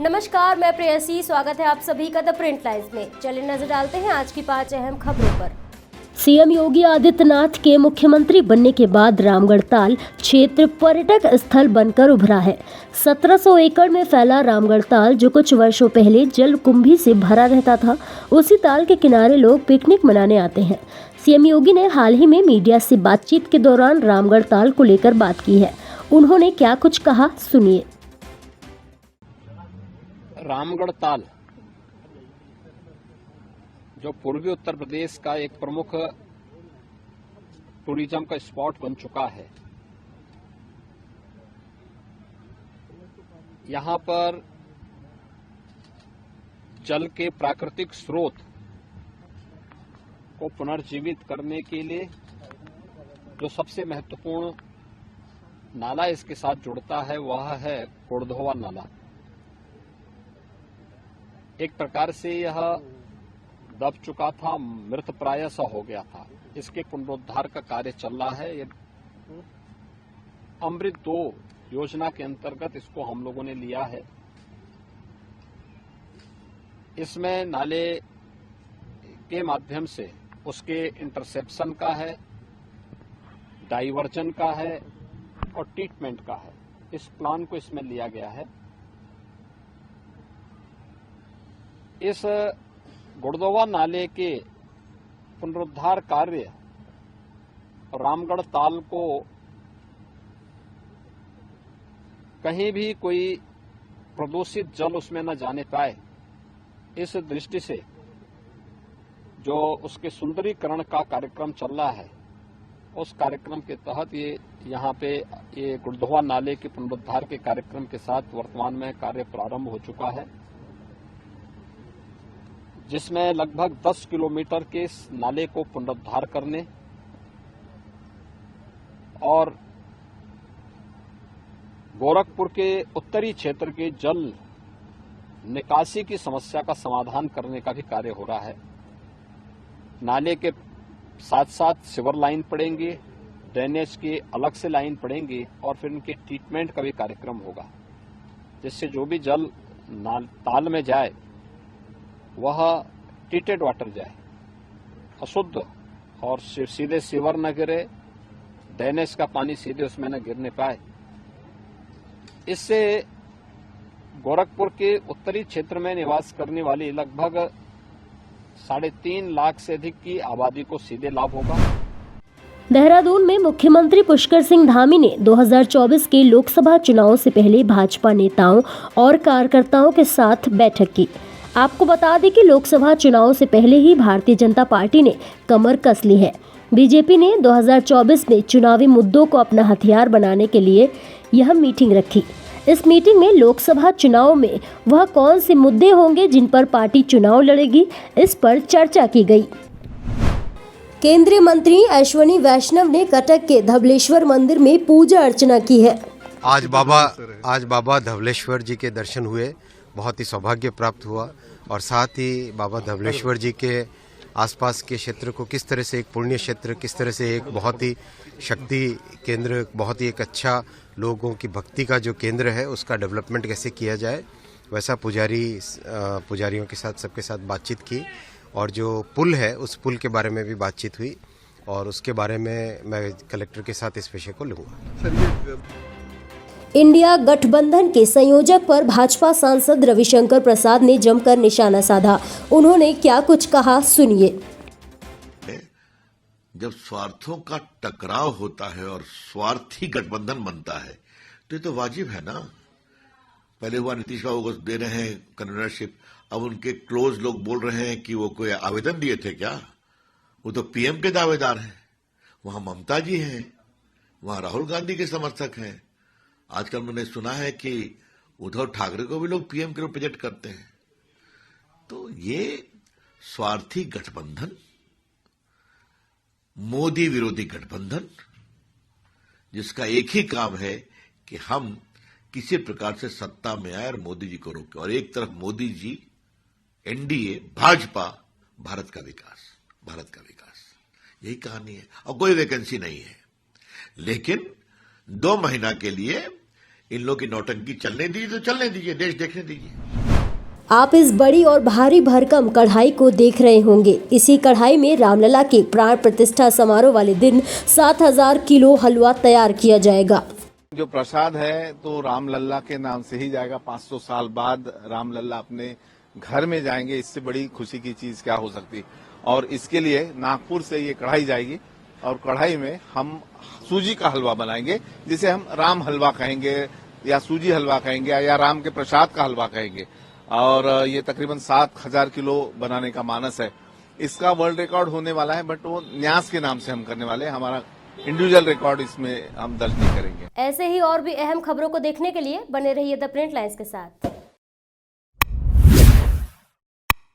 नमस्कार, मैं प्रेयसी। स्वागत है आप सभी का द प्रिंट लाइन्स में। चलिए नजर डालते हैं आज की 5 अहम खबरों पर। सीएम योगी आदित्यनाथ के मुख्यमंत्री बनने के बाद रामगढ़ ताल क्षेत्र पर्यटक स्थल बनकर उभरा है। 1700 एकड़ में फैला रामगढ़ ताल, जो कुछ वर्षों पहले जल कुंभी से भरा रहता था, उसी ताल के किनारे लोग पिकनिक मनाने आते हैं। सीएम योगी ने हाल ही में मीडिया से बातचीत के दौरान रामगढ़ ताल को लेकर बात की है। उन्होंने क्या कुछ कहा, सुनिए। रामगढ़ ताल जो पूर्वी उत्तर प्रदेश का एक प्रमुख टूरिज्म का स्पॉट बन चुका है, यहां पर जल के प्राकृतिक स्रोत को पुनर्जीवित करने के लिए जो सबसे महत्वपूर्ण नाला इसके साथ जुड़ता है वह है गुड़धोवा नाला। एक प्रकार से यह दब चुका था, मृत प्राय सा हो गया था। इसके पुनरुद्धार का कार्य चल रहा है। ये अमृत 2 योजना के अंतर्गत इसको हम लोगों ने लिया है। इसमें नाले के माध्यम से उसके इंटरसेप्शन का है, डाइवर्जन का है और ट्रीटमेंट का है। इस प्लान को इसमें लिया गया है। इस गुड़धोवा नाले के पुनरुद्धार कार्य और रामगढ़ ताल को कहीं भी कोई प्रदूषित जल उसमें न जाने पाए, इस दृष्टि से जो उसके सुंदरीकरण का कार्यक्रम चल रहा है, उस कार्यक्रम के तहत यहाँ पे ये गुड़धोवा नाले के पुनरुद्धार के कार्यक्रम के साथ वर्तमान में कार्य प्रारंभ हो चुका है, जिसमें लगभग 10 किलोमीटर के इस नाले को पुनरुद्धार करने और गोरखपुर के उत्तरी क्षेत्र के जल निकासी की समस्या का समाधान करने का भी कार्य हो रहा है। नाले के साथ साथ सिवर लाइन पड़ेंगे, ड्रेनेज के अलग से लाइन पड़ेंगे और फिर उनके ट्रीटमेंट का भी कार्यक्रम होगा, जिससे जो भी जल ताल में जाए वह ट्रीटेड वाटर जाए, अशुद्ध, और सीधे सीवर न गिरे, ड्रेनेज का पानी सीधे उसमें न गिरने पाए। इससे गोरखपुर के उत्तरी क्षेत्र में निवास करने वाली लगभग 3.5 लाख से अधिक की आबादी को सीधे लाभ होगा। देहरादून में मुख्यमंत्री पुष्कर सिंह धामी ने 2024 के लोकसभा चुनाव से पहले भाजपा नेताओं और कार्यकर्ताओं के साथ बैठक की। आपको बता दें कि लोकसभा चुनाव से पहले ही भारतीय जनता पार्टी ने कमर कस ली है। बीजेपी ने 2024 में चुनावी मुद्दों को अपना हथियार बनाने के लिए यह मीटिंग रखी। इस मीटिंग में लोकसभा चुनाव में वह कौन से मुद्दे होंगे जिन पर पार्टी चुनाव लड़ेगी, इस पर चर्चा की गई। केंद्रीय मंत्री अश्विनी वैष्णव ने कटक के धवलेश्वर मंदिर में पूजा अर्चना की है। आज बाबा धवलेश्वर जी के दर्शन हुए, बहुत ही सौभाग्य प्राप्त हुआ। और साथ ही बाबा धवलेश्वर जी के आसपास के क्षेत्र को किस तरह से एक पुण्य क्षेत्र, किस तरह से एक बहुत ही शक्ति केंद्र, बहुत ही एक अच्छा लोगों की भक्ति का जो केंद्र है, उसका डेवलपमेंट कैसे किया जाए, वैसा पुजारियों के साथ सबके साथ बातचीत की। और जो पुल है, उस पुल के बारे में भी बातचीत हुई और उसके बारे में मैं कलेक्टर के साथ इस विषय को लूँगा। इंडिया गठबंधन के संयोजक पर भाजपा सांसद रविशंकर प्रसाद ने जमकर निशाना साधा। उन्होंने क्या कुछ कहा, सुनिए। जब स्वार्थों का टकराव होता है और स्वार्थी गठबंधन बनता है तो ये तो वाजिब है ना। पहले हुआ नीतीश बाबू को दे रहे हैं कन्वीनरशिप, अब उनके क्लोज लोग बोल रहे हैं कि वो कोई आवेदन दिए थे क्या। वो तो पीएम के दावेदार हैं, वहां ममता जी हैं, वहां राहुल गांधी के समर्थक हैं। आजकल मैंने सुना है कि उद्धव ठाकरे को भी लोग पीएम के रूप प्रोजेक्ट करते हैं। तो ये स्वार्थी गठबंधन, मोदी विरोधी गठबंधन, जिसका एक ही काम है कि हम किसी प्रकार से सत्ता में आए और मोदी जी को रोके। और एक तरफ मोदी जी, एनडीए, भाजपा, भारत का विकास, यही कहानी है। और कोई वैकेंसी नहीं है, लेकिन 2 महीना के लिए इन लोग की नौटंकी चलने दीजिए तो चलने दीजिए, देश देखने दीजिए। आप इस बड़ी और भारी भरकम कढ़ाई को देख रहे होंगे। इसी कढ़ाई में रामलला के प्राण प्रतिष्ठा समारोह वाले दिन 7000 किलो हलवा तैयार किया जाएगा। जो प्रसाद है तो रामलला के नाम से ही जाएगा। 500 साल बाद रामलला अपने घर में जाएंगे, इससे बड़ी खुशी की चीज क्या हो सकती। और इसके लिए नागपुर से ये कढ़ाई जाएगी और कढ़ाई में हम सूजी का हलवा बनाएंगे, जिसे हम राम हलवा कहेंगे या सूजी हलवा कहेंगे या राम के प्रसाद का हलवा कहेंगे। और ये तकरीबन 7000 किलो बनाने का मानस है। इसका वर्ल्ड रिकॉर्ड होने वाला है, बट वो न्यास के नाम से हम करने वाले हैं। हमारा इंडिविजुअल रिकॉर्ड इसमें हम दर्ज नहीं करेंगे। ऐसे ही और भी अहम खबरों को देखने के लिए बने रहिए द प्रिंट लाइन्स के साथ।